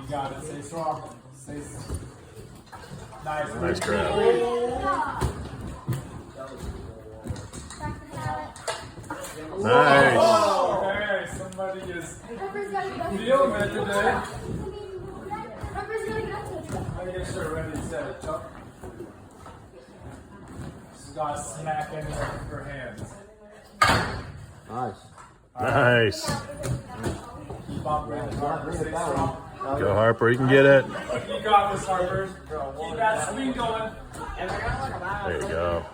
got it. Stay strong. Stay. Nice. Nice grab. Nice. Oh, okay, somebody is feeling it today. Let me get sure ready to set it, Chuck. She's got to smack in her hands. Nice. Nice. Keep on breathing, Harper. Stay strong. Go Harper, you can get it. You got this, Harper. Keep that swing going. There you go.